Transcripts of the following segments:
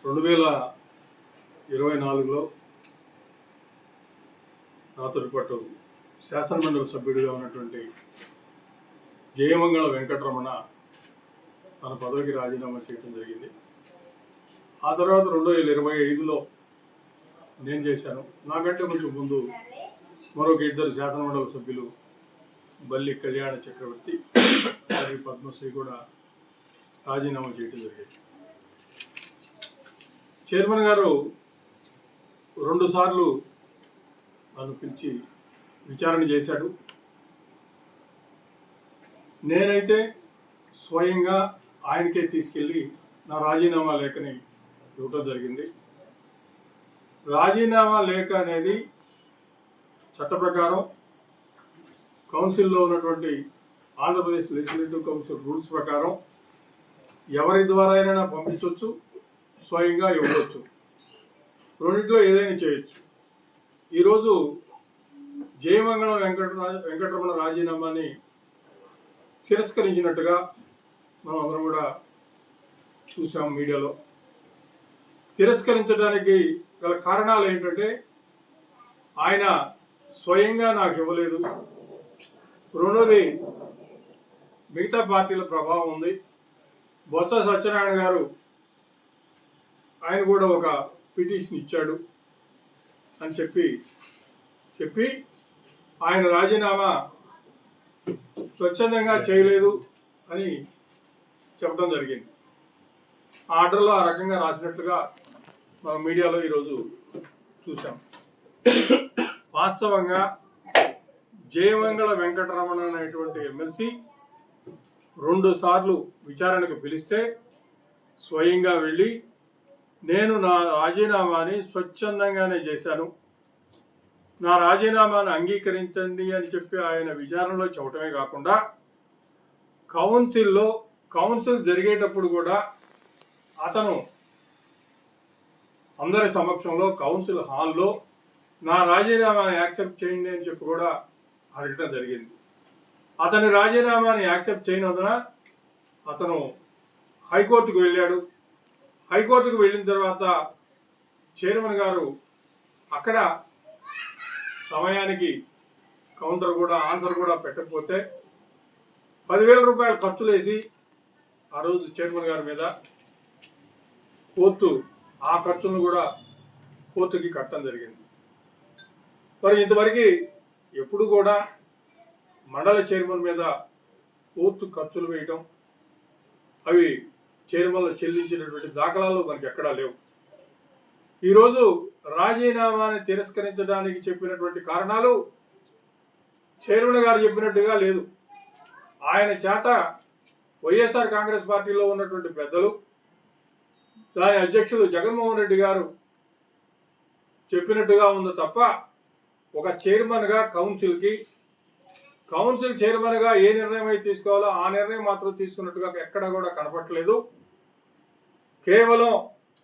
2024లో నాతో పాటు శాసనమండలి సభ్యుడిగా ఉన్నటువంటి జయమంగళ వెంకటరమణ తన పదవికి రాజీనామా చేయడం జరిగింది. ఆ తర్వాత 2025లో నేను చేశాను. నాకంటే కొంచెం ముందు మరొక ఇద్దరు శాసనమండలి సభ్యులు బల్లి కళ్యాణ చక్రవర్తి మరియు పద్మశ్రీ కూడా రాజీనామా చేయడం జరిగింది. చైర్మన్ గారు 2 సార్లు నన్ను పిలిచి విచారణ చేశాడు. నేనైతే స్వయంగా ఆయనకే తీసుకెళ్ళి నా రాజీనామా లేఖని ఇవ్వటం జరిగింది. రాజీనామా లేఖ అనేది చట్ట ప్రకారం కౌన్సిల్లో ఉన్నటువంటి ఆంధ్రప్రదేశ్ లెజిస్లేటివ్ కౌన్సిల్ రూల్స్ ప్రకారం ఎవరి ద్వారా అయినా పంపించవచ్చు, స్వయంగా ఇవ్వవచ్చు, రెండింటిలో ఏదైనా చేయొచ్చు. ఈరోజు జయమంగళం వెంకటరమణ రాజీనామాని తిరస్కరించినట్టుగా మనం అందరం కూడా చూసాం మీడియాలో. తిరస్కరించడానికి గల కారణాలు ఏంటంటే ఆయన స్వయంగా నాకు ఇవ్వలేదు, రెండోది మిగతా పార్టీల ప్రభావం ఉంది. బొత్స సత్యనారాయణ గారు ఆయన కూడా ఒక పిటిషన్ ఇచ్చాడు అని చెప్పి ఆయన రాజీనామా స్వచ్ఛందంగా చేయలేదు అని చెప్పడం జరిగింది. ఆర్డర్లో ఆ రకంగా రాసినట్లుగా మనం మీడియాలో ఈరోజు చూసాం. వాస్తవంగా జయమంగళ వెంకటరమణ అనేటువంటి ఎమ్మెల్సీ 2 సార్లు విచారణకు పిలిస్తే స్వయంగా వెళ్ళి నేను నా రాజీనామాని స్వచ్ఛందంగానే చేశాను, నా రాజీనామాను అంగీకరించండి అని చెప్పి ఆయన విచారణలో చెప్పడమే కాకుండా కౌన్సిల్ జరిగేటప్పుడు కూడా అతను అందరి సమక్షంలో కౌన్సిల్ హాల్లో నా రాజీనామాని యాక్సెప్ట్ చేయండి అని చెప్పి కూడా అడగటం జరిగింది. అతని రాజీనామాని యాక్సెప్ట్ చేయనందున అతను హైకోర్టుకు వెళ్ళాడు. హైకోర్టుకు వెళ్ళిన తర్వాత చైర్మన్ గారు అక్కడ సమయానికి ఆన్సర్ కూడా పెట్టకపోతే 10,000 రూపాయలు ఖర్చులు వేసి ఆ రోజు చైర్మన్ గారి మీద కోర్టు ఆ ఖర్చులను కూడా కోర్టుకి కట్టడం జరిగింది. మరి ఇంతవరకు ఎప్పుడు కూడా మండల చైర్మన్ మీద కోర్టు ఖర్చులు వేయటం, అవి చైర్మన్లు చెల్లించినటువంటి దాఖలాలు మనకి ఎక్కడా లేవు. ఈరోజు రాజీనామాని తిరస్కరించడానికి చెప్పినటువంటి కారణాలు చైర్మన్ గారు చెప్పినట్టుగా లేదు. ఆయన చేత వైఎస్ఆర్ కాంగ్రెస్ పార్టీలో ఉన్నటువంటి పెద్దలు, దాని అధ్యక్షులు జగన్మోహన్ రెడ్డి గారు చెప్పినట్టుగా ఉంది తప్ప ఒక చైర్మన్గా కౌన్సిల్ చైర్మన్గా ఏ నిర్ణయం అయితే తీసుకోవాలో ఆ నిర్ణయం మాత్రం తీసుకున్నట్టుగా ఎక్కడ కూడా కనపట్లేదు. కేవలం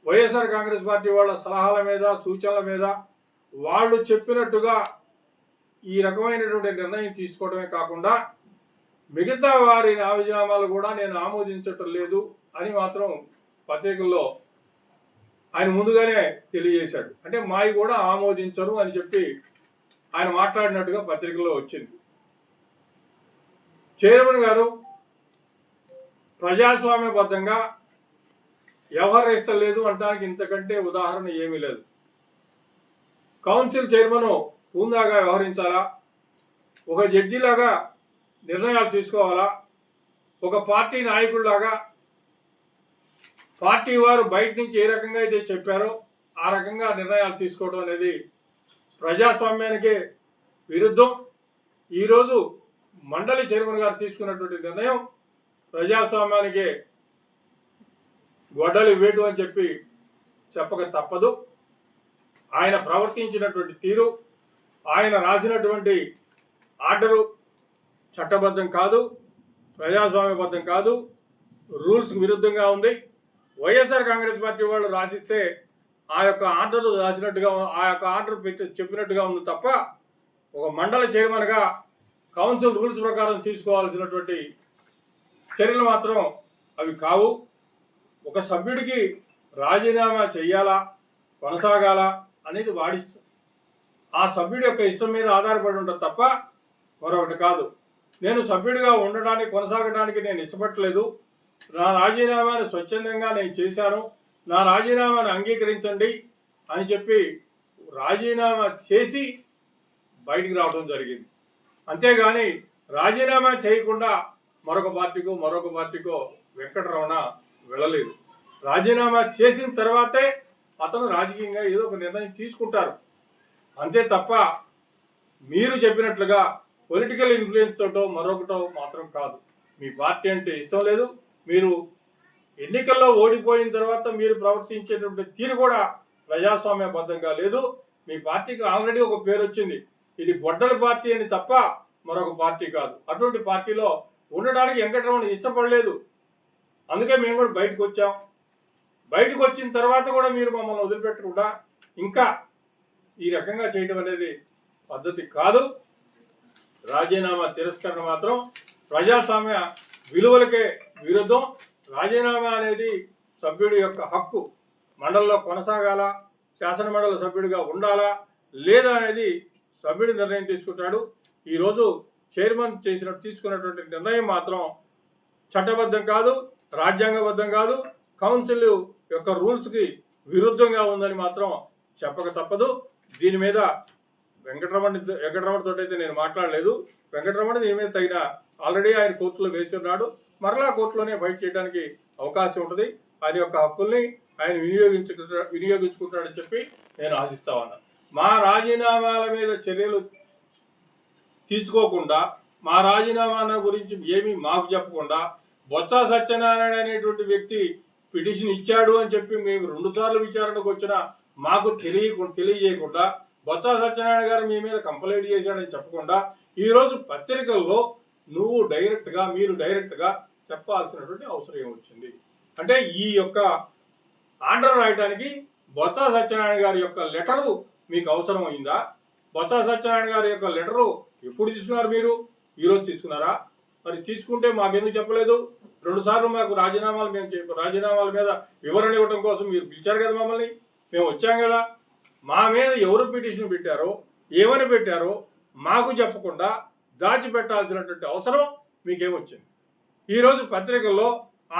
వైఎస్ఆర్ కాంగ్రెస్ పార్టీ వాళ్ళ సలహాల మీద, సూచనల మీద వాళ్ళు చెప్పినట్టుగా ఈ రకమైనటువంటి నిర్ణయం తీసుకోవడమే కాకుండా మిగతా వారి రాజీనామాలు కూడా నేను ఆమోదించటం లేదు అని మాత్రం పత్రికల్లో ఆయన ముందుగానే తెలియజేశాడు. అంటే మావి కూడా ఆమోదించరు అని చెప్పి ఆయన మాట్లాడినట్టుగా పత్రికల్లో వచ్చింది. చైర్మన్ గారు ప్రజాస్వామ్యబద్ధంగా వ్యవహరిస్తలేదు అనడానికి ఇంతకంటే ఉదాహరణ ఏమీ లేదు. కౌన్సిల్ చైర్మన్ హుందాగా వ్యవహరించాలా, ఒక జడ్జిలాగా నిర్ణయాలు తీసుకోవాలా, ఒక పార్టీ నాయకుడిలాగా పార్టీ వారు బయట నుంచి ఏ రకంగా అయితే చెప్పారో ఆ రకంగా నిర్ణయాలు తీసుకోవడం అనేది ప్రజాస్వామ్యానికే విరుద్ధం. ఈరోజు మండలి చైర్మన్ గారు తీసుకున్నటువంటి నిర్ణయం ప్రజాస్వామ్యానికే గొడ్డలి వేటు అని చెప్పక తప్పదు. ఆయన ప్రవర్తించినటువంటి తీరు, ఆయన రాసినటువంటి ఆర్డరు చట్టబద్ధం కాదు, ప్రజాస్వామ్యబద్ధం కాదు, రూల్స్కి విరుద్ధంగా ఉంది. వైఎస్ఆర్ కాంగ్రెస్ పార్టీ వాళ్ళు రాసిస్తే ఆ యొక్క ఆర్డర్ రాసినట్టుగా, ఆ యొక్క ఆర్డర్ చెప్పినట్టుగా ఉంది తప్ప ఒక మండల చైర్మన్గా కౌన్సిల్ రూల్స్ ప్రకారం తీసుకోవాల్సినటువంటి చర్యలు మాత్రం అవి కావు. ఒక సభ్యుడికి రాజీనామా చెయ్యాలా కొనసాగాలా అనేది వాడిస్తాం. ఆ సభ్యుడి యొక్క ఇష్టం మీద ఆధారపడి ఉంటుంది తప్ప మరొకటి కాదు. నేను సభ్యుడిగా ఉండడానికి కొనసాగడానికి నేను ఇష్టపడలేదు. నా రాజీనామాను స్వచ్ఛందంగా నేను చేశాను, నా రాజీనామాను అంగీకరించండి అని చెప్పి రాజీనామా చేసి బయటికి రావడం జరిగింది. అంతేగాని రాజీనామా చేయకుండా మరొక పార్టీకో వెంకటరమణ వెళ్ళలేదు. రాజీనామా చేసిన తర్వాతే అతను రాజకీయంగా ఏదో ఒక నిర్ణయం తీసుకుంటారు. అంతే తప్ప మీరు చెప్పినట్లుగా పొలిటికల్ ఇన్ఫ్లుయెన్స్ తోటో మరొకటో మాత్రం కాదు. మీ పార్టీ అంటే ఇష్టం లేదు. మీరు ఎన్నికల్లో ఓడిపోయిన తర్వాత మీరు ప్రవర్తించేటువంటి తీరు కూడా ప్రజాస్వామ్యబద్ధంగా లేదు. మీ పార్టీకి ఆల్రెడీ ఒక పేరు వచ్చింది, ఇది గొడ్డల పార్టీ అని తప్ప మరొక పార్టీ కాదు. అటువంటి పార్టీలో ఉండడానికి వెంకటరమణ ఇష్టపడలేదు. అందుకే మేము కూడా బయటకు వచ్చాం. బయటకు వచ్చిన తర్వాత కూడా మీరు మమ్మల్ని వదిలిపెట్టకుండా ఇంకా ఈ రకంగా చేయడం అనేది పద్ధతి కాదు. రాజీనామా తిరస్కరణ మాత్రం ప్రజాస్వామ్య విలువలకే విరుద్ధం. రాజీనామా అనేది సభ్యుడి యొక్క హక్కు. మండలిలో కొనసాగాలా, శాసనమండలి సభ్యుడిగా ఉండాలా లేదా అనేది సభ్యుడి నిర్ణయం తీసుకుంటాడు. ఈరోజు చైర్మన్ తీసుకున్నటువంటి నిర్ణయం మాత్రం చట్టబద్ధం కాదు, రాజ్యాంగబద్ధం కాదు, కౌన్సిల్ యొక్క రూల్స్కి విరుద్ధంగా ఉందని మాత్రం చెప్పక తప్పదు. దీని మీద వెంకటరమణతో అయితే నేను మాట్లాడలేదు. వెంకటరమణ దీని మీద తగిన ఆల్రెడీ ఆయన కోర్టులో వేసి ఉన్నాడు. మరలా కోర్టులోనే ఫైట్ చేయడానికి అవకాశం ఉంటుంది. ఆయన యొక్క హక్కుల్ని ఆయన వినియోగించుకుంటాడని చెప్పి నేను ఆశిస్తా ఉన్నాను. మా రాజీనామాల మీద చర్యలు తీసుకోకుండా, మా రాజీనామా గురించి ఏమీ మాకు చెప్పకుండా, బొత్స సత్యనారాయణ అనేటువంటి వ్యక్తి పిటిషన్ ఇచ్చాడు అని చెప్పి మేము 2 సార్లు విచారణకు వచ్చినా మాకు తెలియజేయకుండా, బొత్స సత్యనారాయణ గారు మీ మీద కంప్లైంట్ చేశాడని చెప్పకుండా ఈరోజు పత్రికల్లో మీరు డైరెక్ట్గా చెప్పాల్సినటువంటి అవసరం ఏమొచ్చింది? అంటే ఈ యొక్క ఆర్డర్ రాయడానికి బొత్స సత్యనారాయణ గారి యొక్క లెటరు మీకు అవసరం అయిందా? బొత్స సత్యనారాయణ గారి యొక్క లెటరు ఎప్పుడు తీసుకున్నారు? మీరు ఈరోజు తీసుకున్నారా? మరి తీసుకుంటే మాకెందుకు చెప్పలేదు? 2 సార్లు మాకు రాజీనామాల మీద వివరణ ఇవ్వడం కోసం మీరు పిలిచారు కదా మమ్మల్ని. మేము వచ్చాం కదా. మా మీద ఎవరు పిటిషన్ పెట్టారో, ఏమని పెట్టారో మాకు చెప్పకుండా దాచిపెట్టాల్సినటువంటి అవసరం మీకేమొచ్చింది? ఈరోజు పత్రికల్లో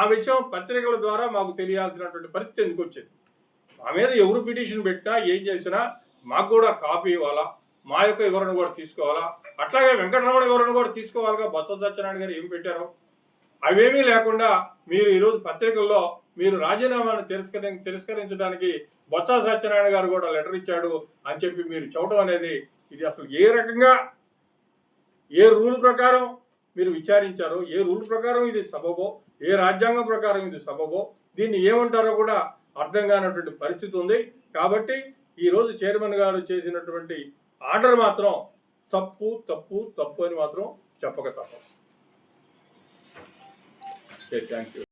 ఆ విషయం పత్రికల ద్వారా మాకు తెలియాల్సినటువంటి పరిస్థితి ఎందుకు వచ్చింది? మా మీద ఎవరు పిటిషన్ పెట్టినా ఏం చేసినా మాకు కూడా కాపీ ఇవ్వాలా, మా యొక్క వివరణ కూడా తీసుకోవాలా. అట్లాగే వెంకటరమణ వివరణ కూడా తీసుకోవాలిగా. బొత్స సత్యనారాయణ గారు ఏం పెట్టారో అవేమీ లేకుండా మీరు ఈరోజు పత్రికల్లో మీరు రాజీనామాను తిరస్కరించడానికి బొత్స సత్యనారాయణ గారు కూడా లెటర్ ఇచ్చాడు అని చెప్పి మీరు చూడటం అనేది ఇది అసలు ఏ రకంగా, ఏ రూల్ ప్రకారం మీరు విచారించారో, ఏ రూల్ ప్రకారం ఇది సబబో, ఏ రాజ్యాంగం ప్రకారం ఇది సబబో, దీన్ని ఏమంటారో కూడా అర్థం కానటువంటి పరిస్థితి ఉంది. కాబట్టి ఈరోజు చైర్మన్ గారు చేసినటువంటి ఆర్డర్ మాత్రం తప్పు అని మాత్రం చెప్పక తప్పదు. Thank you.